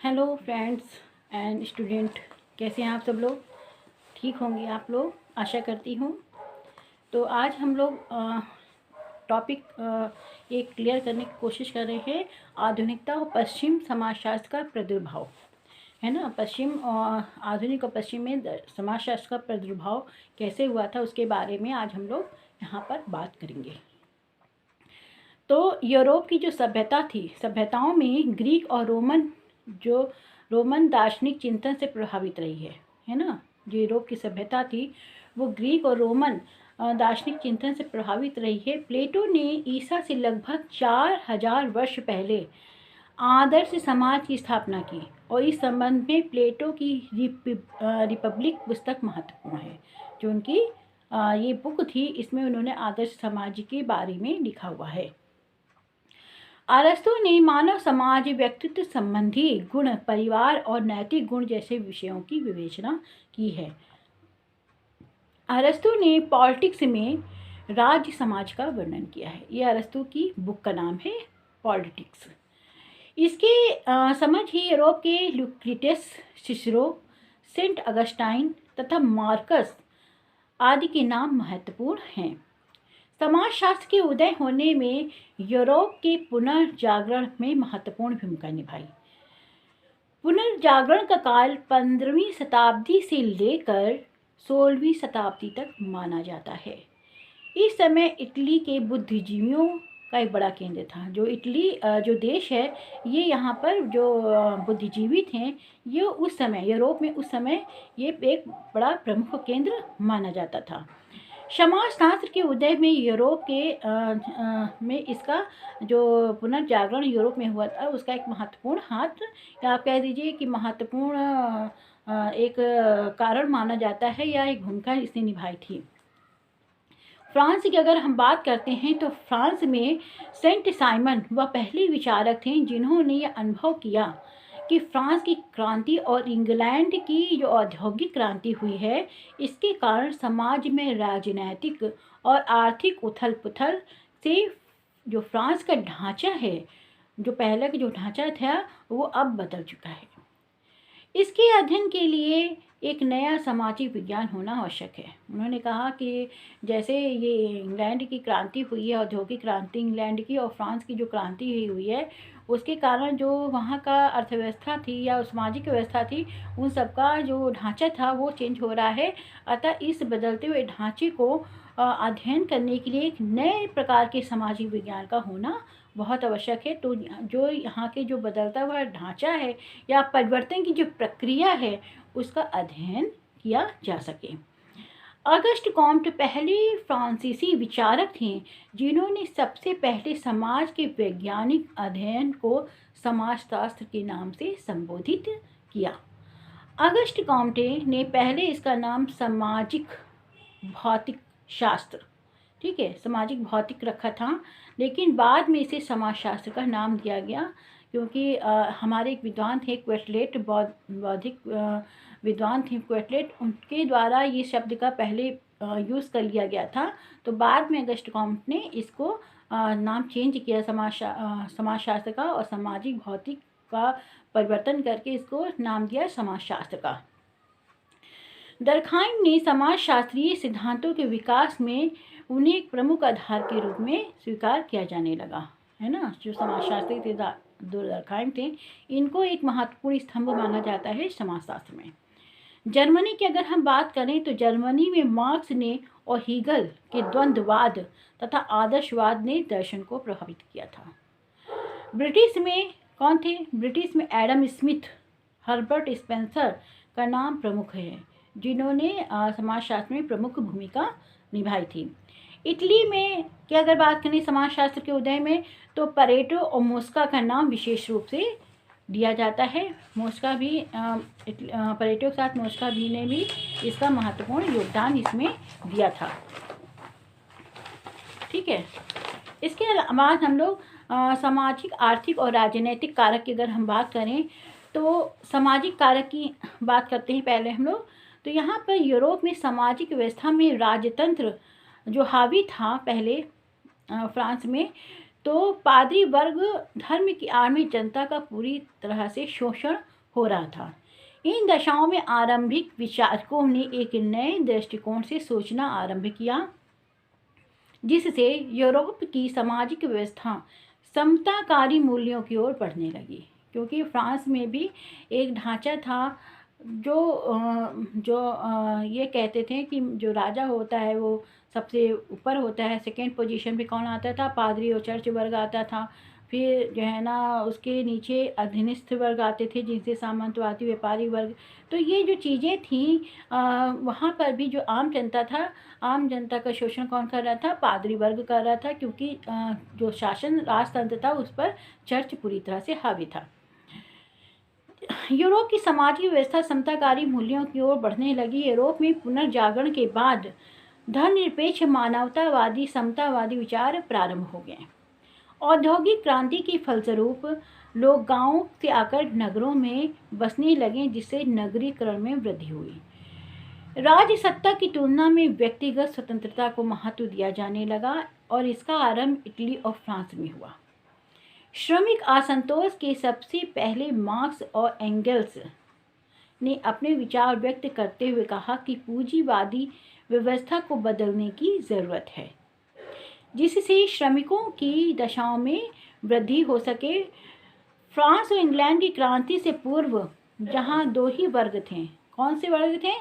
Hello friends and student, कैसे हैं आप सब लोग? ठीक होंगे आप लोग, आशा करती हूँ। तो आज हम लोग टॉपिक एक क्लियर करने की कोशिश कर रहे हैं। आधुनिकता और पश्चिम समाजशास्त्र का प्रादुर्भाव, है ना। पश्चिम आधुनिक और पश्चिम में समाजशास्त्र का प्रादुर्भाव कैसे हुआ था, उसके बारे में आज हम लोग यहाँ पर बात करेंगे। तो यूरोप की जो सभ्यता थी, सभ्यताओं में ग्रीक और रोमन दार्शनिक चिंतन से प्रभावित रही है ना। जो यूरोप की सभ्यता थी वो ग्रीक और रोमन दार्शनिक चिंतन से प्रभावित रही है। प्लेटो ने ईसा से लगभग 4000 वर्ष पहले आदर्श समाज की स्थापना की और इस संबंध में प्लेटो की रिपब्लिक पुस्तक महत्वपूर्ण है। जो उनकी ये बुक थी, इसमें उन्होंने आदर्श समाज के बारे में लिखा हुआ है। अरस्तु ने मानव समाज, व्यक्तित्व संबंधी गुण, परिवार और नैतिक गुण जैसे विषयों की विवेचना की है। अरस्तु ने पॉलिटिक्स में राज्य समाज का वर्णन किया है। ये अरस्तु की बुक का नाम है, पॉलिटिक्स। इसके समझ ही यूरोप के ल्यूक्रेटस, सिसरो, सेंट अगस्टाइन तथा मार्कस आदि के नाम महत्वपूर्ण हैं। समाजशास्त्र के उदय होने में यूरोप के पुनर्जागरण में महत्वपूर्ण भूमिका निभाई। पुनर्जागरण का काल 15वीं शताब्दी से लेकर 16वीं शताब्दी तक माना जाता है। इस समय इटली के बुद्धिजीवियों का एक बड़ा केंद्र था। जो इटली जो देश है, ये यहाँ पर जो बुद्धिजीवी थे, ये उस समय यूरोप में उस समय ये एक बड़ा प्रमुख केंद्र माना जाता था। समाजशास्त्र के उदय में यूरोप के में इसका जो पुनर्जागरण यूरोप में हुआ था, उसका एक महत्वपूर्ण हाथ, या आप कह दीजिए कि महत्वपूर्ण एक कारण माना जाता है, या एक भूमिका इसने निभाई थी। फ्रांस की अगर हम बात करते हैं तो फ्रांस में सेंट साइमन वह पहले विचारक थे जिन्होंने यह अनुभव किया कि फ्रांस की क्रांति और इंग्लैंड की जो औद्योगिक क्रांति हुई है, इसके कारण समाज में राजनैतिक और आर्थिक उथल पुथल से जो फ्रांस का ढांचा है, जो पहले का जो ढांचा था, वो अब बदल चुका है। इसके अध्ययन के लिए एक नया सामाजिक विज्ञान होना आवश्यक है। उन्होंने कहा कि जैसे ये इंग्लैंड की क्रांति हुई है, औद्योगिक क्रांति इंग्लैंड की, और फ्रांस की जो क्रांति हुई है, उसके कारण जो वहाँ का अर्थव्यवस्था थी या सामाजिक व्यवस्था थी, उन सबका जो ढांचा था वो चेंज हो रहा है। अतः इस बदलते हुए ढांचे को अध्ययन करने के लिए एक नए प्रकार के सामाजिक विज्ञान का होना बहुत आवश्यक है। तो जो यहाँ के जो बदलता हुआ ढांचा है या परिवर्तन की जो प्रक्रिया है, उसका अध्ययन किया जा सके। ऑगस्ट कॉम्ट पहले फ्रांसीसी विचारक थे जिन्होंने सबसे पहले समाज के वैज्ञानिक अध्ययन को समाजशास्त्र के नाम से संबोधित किया। ऑगस्ट कॉम्टे ने पहले इसका नाम सामाजिक भौतिक शास्त्र, ठीक है, सामाजिक भौतिक रखा था, लेकिन बाद में इसे समाजशास्त्र का नाम दिया गया, क्योंकि हमारे एक विद्वान थे क्वेटलेट, बौद्धिक विद्वान थे क्वेटलेट, उनके द्वारा ये शब्द का पहले यूज़ कर लिया गया था। तो बाद में अगस्ट कॉम्ट ने इसको नाम चेंज किया समाजशास्त्र का, और सामाजिक भौतिक का परिवर्तन करके इसको नाम दिया समाजशास्त्र का। दरखाइम ने समाजशास्त्रीय सिद्धांतों के विकास में उन्हें एक प्रमुख आधार के रूप में स्वीकार किया जाने लगा, है ना। जो समाजशास्त्री थे दरखाइम थे, इनको एक महत्वपूर्ण स्तंभ माना जाता है समाजशास्त्र में। जर्मनी की अगर हम बात करें तो जर्मनी में मार्क्स ने और हीगल के द्वंद्ववाद तथा आदर्शवाद ने दर्शन को प्रभावित किया था। ब्रिटिश में कौन थे? ब्रिटिश में एडम स्मिथ, हर्बर्ट स्पेंसर का नाम प्रमुख है, जिन्होंने समाजशास्त्र में प्रमुख भूमिका निभाई थी। इटली में की अगर बात करें समाजशास्त्र के उदय में, तो परेटो और मोस्का का नाम विशेष रूप से दिया जाता है। मोस्का भी परेटो के साथ मोस्का भी ने भी इसका महत्वपूर्ण योगदान इसमें दिया था, ठीक है। इसके बाद हम लोग सामाजिक, आर्थिक और राजनीतिक कारक की अगर हम बात करें, तो सामाजिक कारक की बात करते हैं पहले हम लोग। तो यहाँ पर यूरोप में सामाजिक व्यवस्था में राजतंत्र जो हावी था पहले फ्रांस में, तो पादरी वर्ग धर्म की आड़ में जनता का पूरी तरह से शोषण हो रहा था। इन दशाओं में आरंभिक विचारकों ने एक नए दृष्टिकोण से सोचना आरंभ किया, जिससे यूरोप की सामाजिक व्यवस्था समताकारी मूल्यों की ओर बढ़ने लगी। क्योंकि फ्रांस में भी एक ढांचा था जो ये कहते थे कि जो राजा होता है वो सबसे ऊपर होता है, सेकंड पोजीशन पे कौन आता था, पादरी और चर्च वर्ग आता था। फिर जो है ना उसके नीचे अधीनस्थ वर्ग आते थे, जिनसे सामंतवादी व्यापारी वर्ग। तो ये जो चीज़ें थी वहाँ पर भी जो आम जनता था, आम जनता का शोषण कौन कर रहा था, पादरी वर्ग कर रहा था, क्योंकि जो शासन राजतंत्र था उस पर चर्च पूरी तरह से हावी था। यूरोप की सामाजिक व्यवस्था समताकारी मूल्यों की ओर बढ़ने लगी। यूरोप में पुनर्जागरण के बाद धर्मनिरपेक्ष मानवतावादी समतावादी विचार प्रारंभ हो गए। औद्योगिक क्रांति के फलस्वरूप लोग गांवों से आकर नगरों में बसने लगे, जिससे नगरीकरण में वृद्धि हुई। राज्य सत्ता की तुलना में व्यक्तिगत स्वतंत्रता को महत्व दिया जाने लगा और इसका आरंभ इटली और फ्रांस में हुआ। श्रमिक असंतोष के सबसे पहले मार्क्स और एंगल्स ने अपने विचार व्यक्त करते हुए कहा कि पूंजीवादी व्यवस्था को बदलने की ज़रूरत है, जिससे श्रमिकों की दशाओं में वृद्धि हो सके। फ्रांस और इंग्लैंड की क्रांति से पूर्व जहां दो ही वर्ग थे, कौन से वर्ग थे,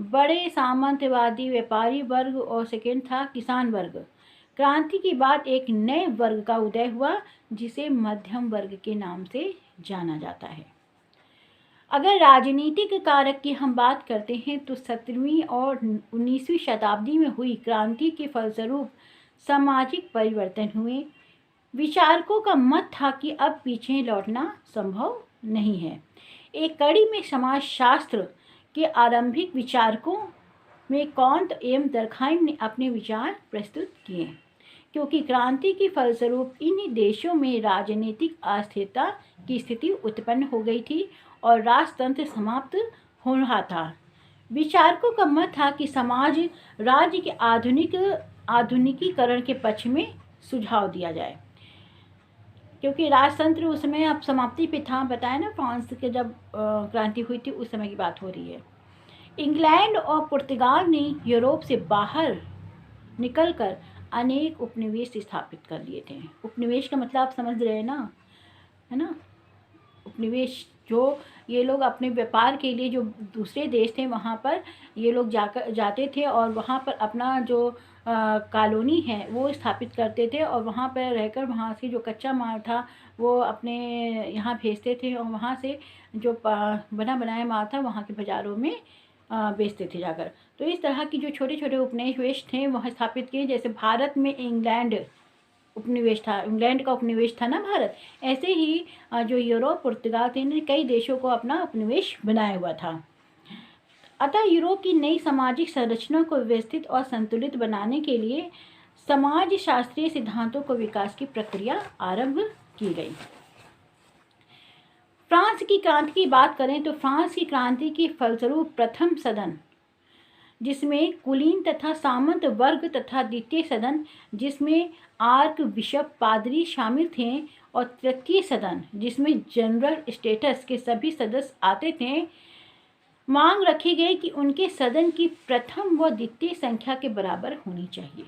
बड़े सामंतवादी व्यापारी वर्ग और सेकेंड था किसान वर्ग। क्रांति के बाद एक नए वर्ग का उदय हुआ, जिसे मध्यम वर्ग के नाम से जाना जाता है। अगर राजनीतिक कारक की हम बात करते हैं तो 17वीं और 19वीं शताब्दी में हुई क्रांति के फलस्वरूप सामाजिक परिवर्तन हुए। विचारकों का मत था कि अब पीछे लौटना संभव नहीं है। एक कड़ी में समाजशास्त्र के आरंभिक विचारकों में कॉन्ट एवं दर्कहाइम ने अपने विचार प्रस्तुत किए, क्योंकि क्रांति के फलस्वरूप इन देशों में राजनीतिक अस्थिरता की स्थिति उत्पन्न हो गई थी और राजतंत्र समाप्त हो रहा था। विचारकों का मत था कि समाज राज्य के आधुनिकीकरण के पक्ष में सुझाव दिया जाए, क्योंकि राजतंत्र उस समय अब समाप्ति पे था। बताया ना, फ्रांस के जब क्रांति हुई थी उस समय की बात हो रही है। इंग्लैंड और पुर्तगाल ने यूरोप से बाहर निकलकर अनेक उपनिवेश स्थापित कर लिए थे। उपनिवेश का मतलब आप समझ रहे हैं ना, है ना। उपनिवेश जो ये लोग अपने व्यापार के लिए जो दूसरे देश थे वहाँ पर ये लोग जाते थे और वहाँ पर अपना जो कॉलोनी है वो स्थापित करते थे और वहाँ पर रहकर वहाँ से जो कच्चा माल था वो अपने यहाँ भेजते थे और वहाँ से जो बना बनाया माल था वहाँ के बाज़ारों में बेचते थे जाकर। तो इस तरह की जो छोटे छोटे उपनिवेश थे वह स्थापित किए। जैसे भारत में इंग्लैंड उपनिवेश था, इंग्लैंड का उपनिवेश था ना भारत, ऐसे ही जो यूरोप पुर्तगाल थे ने कई देशों को अपना उपनिवेश बनाया हुआ था। अतः यूरोप की नई सामाजिक संरचना को व्यवस्थित और संतुलित बनाने के लिए समाज शास्त्रीय सिद्धांतों को विकास की प्रक्रिया आरंभ की गई। फ्रांस की क्रांति की बात करें तो फ्रांस की क्रांति के फलस्वरूप प्रथम सदन, जिसमें कुलीन तथा सामंत वर्ग, तथा द्वितीय सदन जिसमें आर्क बिशप पादरी शामिल थे, और तृतीय सदन जिसमें जनरल स्टेटस के सभी सदस्य आते थे, मांग रखी गई कि उनके सदन की प्रथम व द्वितीय संख्या के बराबर होनी चाहिए,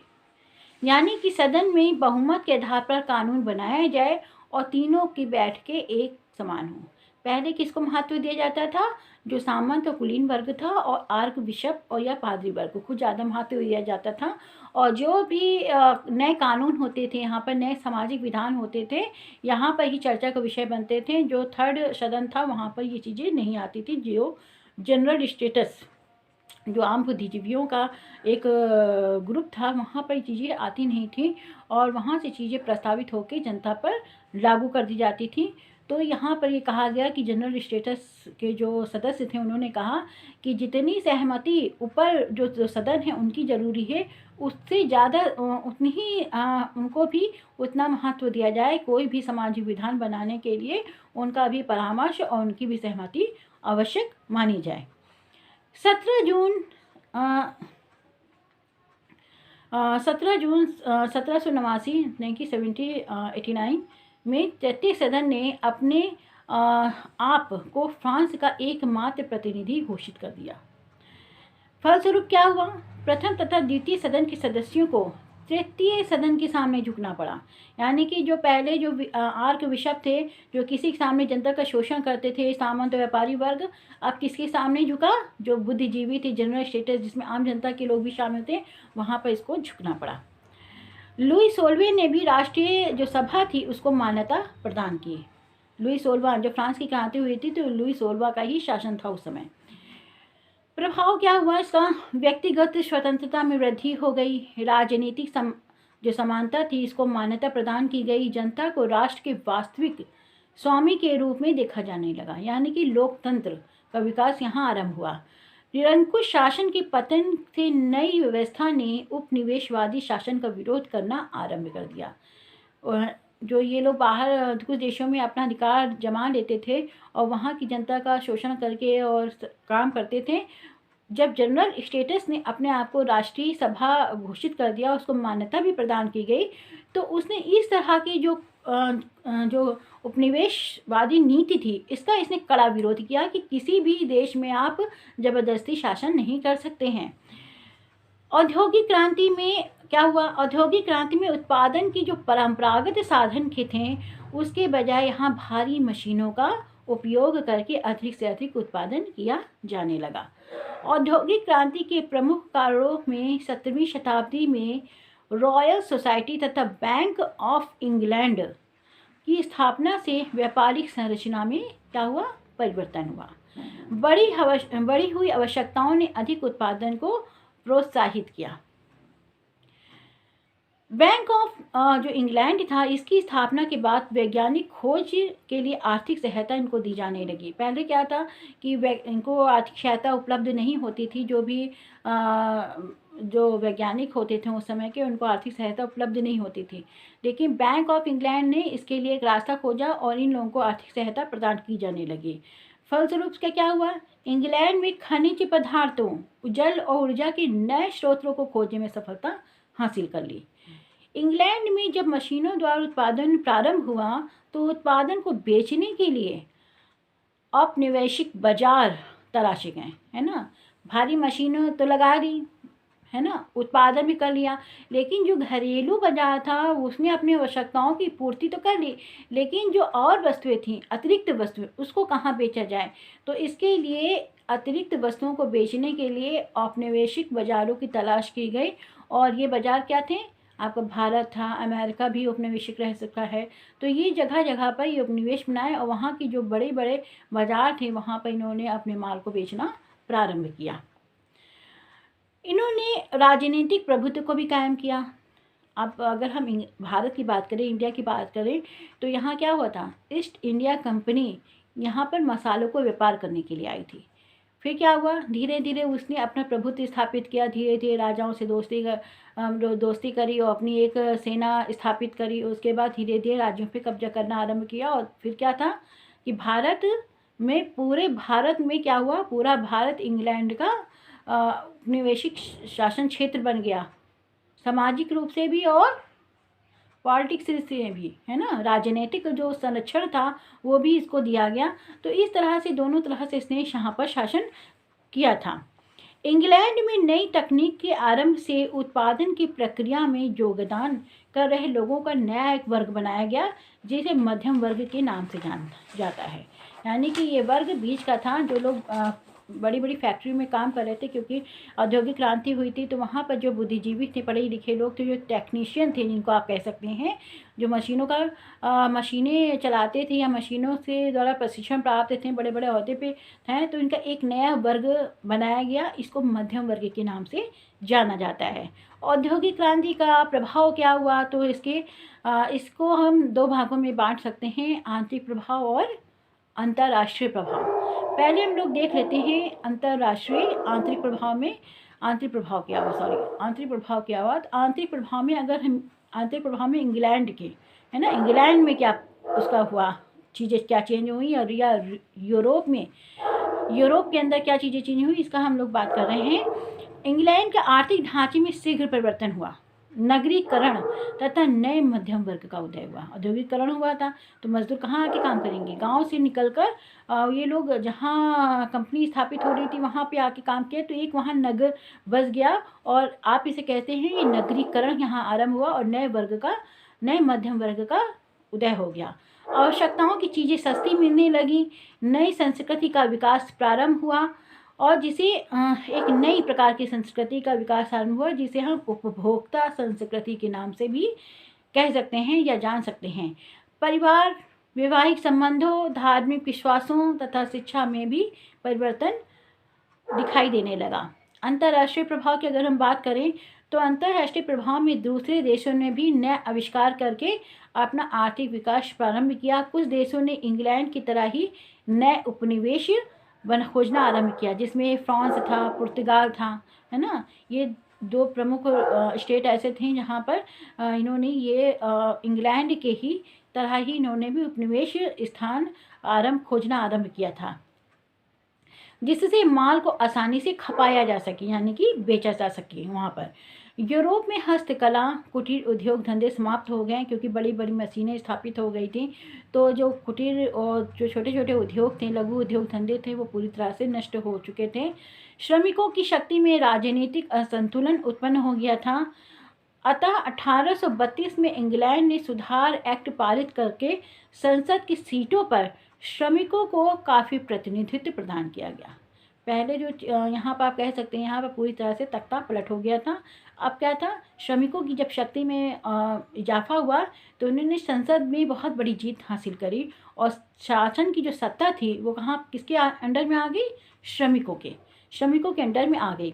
यानी कि सदन में बहुमत के आधार पर कानून बनाया जाए और तीनों की बैठकें एक समान हों। पहले किसको महत्व दिया जाता था, जो सामंत और कुलीन वर्ग था और आर्क बिशप और या पादरी वर्ग को कुछ ज़्यादा महत्व दिया जाता था। और जो भी नए कानून होते थे, यहाँ पर नए सामाजिक विधान होते थे, यहाँ पर ही चर्चा का विषय बनते थे। जो थर्ड सदन था वहाँ पर ये चीज़ें नहीं आती थी। जो जनरल स्टेटस, जो आम बुद्धिजीवियों का एक ग्रुप था, वहाँ पर चीज़ें आती नहीं थी और वहाँ से चीज़ें प्रस्तावित होकर जनता पर लागू कर दी जाती थी। तो यहाँ पर ये कहा गया कि जनरल स्टेटस के जो सदस्य थे उन्होंने कहा कि जितनी सहमति ऊपर जो सदन है उनकी ज़रूरी है, उससे ज़्यादा उतनी ही उनको भी उतना महत्व दिया जाए। कोई भी सामाजिक विधान बनाने के लिए उनका भी परामर्श और उनकी भी सहमति आवश्यक मानी जाए। 17 जून 17 जून 1789 1989 में तृतीय सदन ने अपने आप को फ्रांस का एकमात्र प्रतिनिधि घोषित कर दिया। फलस्वरूप क्या हुआ, प्रथम तथा द्वितीय सदन के सदस्यों को तृतीय सदन के सामने झुकना पड़ा। यानी कि जो पहले जो आर्क बिशप थे, जो किसी के सामने जनता का शोषण करते थे, सामंत व्यापारी वर्ग, अब किसके सामने झुका, जो बुद्धिजीवी थे, जनरल स्टेटस जिसमें आम जनता के लोग भी शामिल थे, वहाँ पर इसको झुकना पड़ा। लुई 16वें ने भी राष्ट्रीय जो सभा थी उसको मान्यता प्रदान की। लुई 16वां, जो फ्रांस की क्रांति हुई थी तो लुई 16वां का ही शासन था उस समय। प्रभाव क्या हुआ इसका, व्यक्तिगत स्वतंत्रता में वृद्धि हो गई, राजनीतिक जो समानता थी इसको मान्यता प्रदान की गई, जनता को राष्ट्र के वास्तविक स्वामी के रूप में देखा जाने लगा। यानी कि लोकतंत्र का विकास यहाँ आरंभ हुआ। निरंकुश शासन के पतन से नई व्यवस्था ने उपनिवेशवादी शासन का विरोध करना आरंभ कर दिया। और जो ये लोग बाहर कुछ देशों में अपना अधिकार जमा लेते थे और वहाँ की जनता का शोषण करके और काम करते थे, जब जनरल स्टेटस ने अपने आप को राष्ट्रीय सभा घोषित कर दिया, उसको मान्यता भी प्रदान की गई, तो उसने इस तरह की जो उपनिवेशवादी नीति थी इसका इसने कड़ा विरोध किया कि किसी भी देश में आप जबरदस्ती शासन नहीं कर सकते हैं। औद्योगिक क्रांति में क्या हुआ, औद्योगिक क्रांति में उत्पादन की जो परंपरागत साधन के थे उसके बजाय यहाँ भारी मशीनों का उपयोग करके अधिक से अधिक उत्पादन किया जाने लगा। औद्योगिक क्रांति के प्रमुख कारणों में 17वीं शताब्दी में रॉयल सोसाइटी तथा बैंक ऑफ इंग्लैंड की स्थापना से व्यापारिक संरचना में क्या हुआ, परिवर्तन हुआ। बढ़ी हुई आवश्यकताओं ने अधिक उत्पादन को प्रोत्साहित किया। बैंक ऑफ जो इंग्लैंड था इसकी स्थापना के बाद वैज्ञानिक खोज के लिए आर्थिक सहायता इनको दी जाने लगी। पहले क्या था कि इनको आर्थिक सहायता उपलब्ध नहीं होती थी, जो वैज्ञानिक होते थे उस समय के, उनको आर्थिक सहायता उपलब्ध नहीं होती थी। लेकिन बैंक ऑफ इंग्लैंड ने इसके लिए एक रास्ता खोजा और इन लोगों को आर्थिक सहायता प्रदान की जाने लगी। फलस्वरूप क्या हुआ, इंग्लैंड में खनिज पदार्थों, जल और ऊर्जा के नए स्रोतों को खोजने में सफलता हासिल कर ली। इंग्लैंड में जब मशीनों द्वारा उत्पादन प्रारंभ हुआ तो उत्पादन को बेचने के लिए औपनिवेशिक बाजार तलाशे गए, है ना। भारी मशीनों तो लगा दी, है ना, उत्पादन भी कर लिया, लेकिन जो घरेलू बाजार था उसने अपनी आवश्यकताओं की पूर्ति तो कर ली, लेकिन जो और वस्तुएं थीं, अतिरिक्त वस्तुएं, उसको कहाँ बेचा जाए। तो इसके लिए अतिरिक्त वस्तुओं को बेचने के लिए औपनिवेशिक बाजारों की तलाश की गई। और ये बाजार क्या थे, आपका भारत था, अमेरिका भी उपनिवेशिक रह सकता है। तो ये जगह जगह पर ये उपनिवेश बनाए और वहाँ की जो बड़े बड़े बाजार थे वहाँ पर इन्होंने अपने माल को बेचना प्रारंभ किया। इन्होंने राजनीतिक प्रभुत्व को भी कायम किया। अब अगर हम भारत की बात करें, इंडिया की बात करें, तो यहाँ क्या हुआ था, ईस्ट इंडिया कंपनी यहाँ पर मसालों को व्यापार करने के लिए आई थी। फिर क्या हुआ, धीरे धीरे उसने अपना प्रभुत्व स्थापित किया, धीरे धीरे राजाओं से दोस्ती करी और अपनी एक सेना स्थापित करी। उसके बाद धीरे धीरे राज्यों पे कब्जा करना आरंभ किया। और फिर क्या था कि पूरे भारत में क्या हुआ, पूरा भारत इंग्लैंड का उपनिवेशिक शासन क्षेत्र बन गया, सामाजिक रूप से भी और पॉलिटिक्स से भी, है ना। राजनीतिक जो संरक्षण था वो भी इसको दिया गया। तो इस तरह से दोनों तरह से इसने यहाँ पर शासन किया था। इंग्लैंड में नई तकनीक के आरंभ से उत्पादन की प्रक्रिया में योगदान कर रहे लोगों का नया एक वर्ग बनाया गया, जिसे मध्यम वर्ग के नाम से जाना जाता है। यानी कि ये वर्ग बीच का था, जो लोग बड़ी बड़ी फैक्ट्री में काम कर रहे थे, क्योंकि औद्योगिक क्रांति हुई थी। तो वहाँ पर जो बुद्धिजीवी थे, पढ़े लिखे लोग थे, जो टेक्नीशियन थे जिनको आप कह सकते हैं, जो मशीनें चलाते थे या मशीनों से द्वारा प्रशिक्षण प्राप्त थे, बड़े बड़े ओहदे पे हैं, तो इनका एक नया वर्ग बनाया गया। इसको मध्यम वर्ग के नाम से जाना जाता है। औद्योगिक क्रांति का प्रभाव क्या हुआ, तो इसको हम दो भागों में बांट सकते हैं, आंतरिक प्रभाव और अंतर्राष्ट्रीय प्रभाव। पहले हम लोग देख लेते हैं अंतर्राष्ट्रीय। आंतरिक प्रभाव में आंतरिक प्रभाव में इंग्लैंड के, है ना, इंग्लैंड में क्या उसका हुआ, चीज़ें क्या चेंज हुई, और या यूरोप के अंदर क्या चीज़ें चेंज हुई, इसका हम लोग बात कर रहे हैं। इंग्लैंड के आर्थिक ढांचे में शीघ्र परिवर्तन हुआ, नगरीकरण तथा नए मध्यम वर्ग का उदय हुआ। औद्योगिकरण हुआ था तो मजदूर कहाँ आके काम करेंगे, गांव से निकलकर ये लोग जहाँ कंपनी स्थापित हो रही थी वहाँ पे आके काम किया, तो एक वहाँ नगर बस गया और आप इसे कहते हैं ये नगरीकरण यहाँ आरंभ हुआ और नए मध्यम वर्ग का उदय हो गया। आवश्यकताओं की चीज़ें सस्ती मिलने लगी, नई संस्कृति का विकास प्रारंभ हुआ और जिसे एक नई प्रकार की संस्कृति का विकास आरंभ हुआ जिसे हम उपभोक्ता संस्कृति के नाम से भी कह सकते हैं या जान सकते हैं। परिवार, वैवाहिक संबंधों, धार्मिक विश्वासों तथा शिक्षा में भी परिवर्तन दिखाई देने लगा। अंतर्राष्ट्रीय प्रभाव की अगर हम बात करें तो अंतर्राष्ट्रीय प्रभाव में दूसरे देशों ने भी नए आविष्कार करके अपना आर्थिक विकास प्रारंभ किया। कुछ देशों ने इंग्लैंड की तरह ही नए उपनिवेश खोजना आरंभ किया, जिसमें फ्रांस था, पुर्तगाल था, है ना। ये दो प्रमुख स्टेट ऐसे थे जहाँ पर इन्होंने ये इंग्लैंड के ही तरह ही इन्होंने भी उपनिवेश स्थान खोजना आरंभ किया था, जिससे माल को आसानी से खपाया जा सके यानी कि बेचा जा सके। वहाँ पर यूरोप में हस्तकला, कुटीर उद्योग धंधे समाप्त हो गए क्योंकि बड़ी बड़ी मशीनें स्थापित हो गई थी, तो जो कुटीर और जो छोटे छोटे उद्योग थे, लघु उद्योग धंधे थे, वो पूरी तरह से नष्ट हो चुके थे। श्रमिकों की शक्ति में राजनीतिक असंतुलन उत्पन्न हो गया था। अतः 1832 में इंग्लैंड ने सुधार एक्ट पारित करके संसद की सीटों पर श्रमिकों को काफ़ी प्रतिनिधित्व प्रदान किया गया। पहले जो यहाँ पर आप कह सकते हैं यहाँ पर पूरी तरह से तख्ता पलट हो गया था। अब क्या था, श्रमिकों की जब शक्ति में इजाफा हुआ तो उन्होंने संसद में बहुत बड़ी जीत हासिल करी और शासन की जो सत्ता थी वो किसके अंडर में आ गई, श्रमिकों के अंडर में आ गई।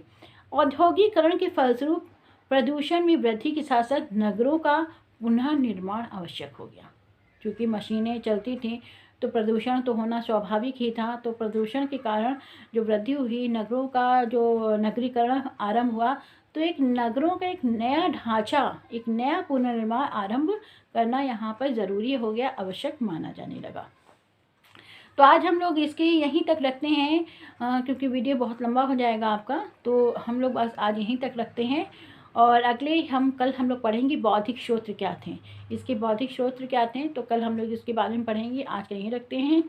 औद्योगिकरण के फलस्वरूप प्रदूषण में वृद्धि के साथ साथ नगरों का पुनः निर्माण आवश्यक हो गया, क्योंकि मशीनें चलती थी तो प्रदूषण तो होना स्वाभाविक ही था। तो प्रदूषण के कारण जो वृद्धि हुई, नगरों का जो नगरीकरण आरंभ हुआ, तो एक नगरों का एक नया ढांचा, एक नया पुनर्निर्माण आरंभ करना यहाँ पर ज़रूरी हो गया, आवश्यक माना जाने लगा। तो आज हम लोग इसके यहीं तक रखते हैं क्योंकि वीडियो बहुत लंबा हो जाएगा आपका, तो हम लोग बस आज यहीं तक रखते हैं और कल हम लोग पढ़ेंगे बौद्धिक स्रोत क्या थे, इसके बौद्धिक स्रोत क्या थे, तो कल हम लोग इसके बारे में पढ़ेंगे। आज कहीं रखते हैं,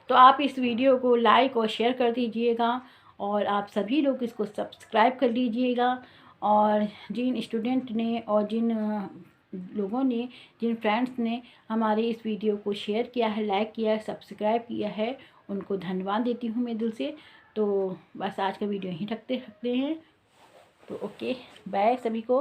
तो आप इस वीडियो को लाइक और शेयर कर दीजिएगा और आप सभी लोग इसको सब्सक्राइब कर लीजिएगा। और जिन स्टूडेंट ने और जिन लोगों ने, जिन फ्रेंड्स ने हमारे इस वीडियो को शेयर किया है, लाइक किया है, सब्सक्राइब किया है, उनको धन्यवाद देती हूँ मैं दिल से। तो बस आज का वीडियो यहीं रखते हैं। तो ओके, बाय सभी को।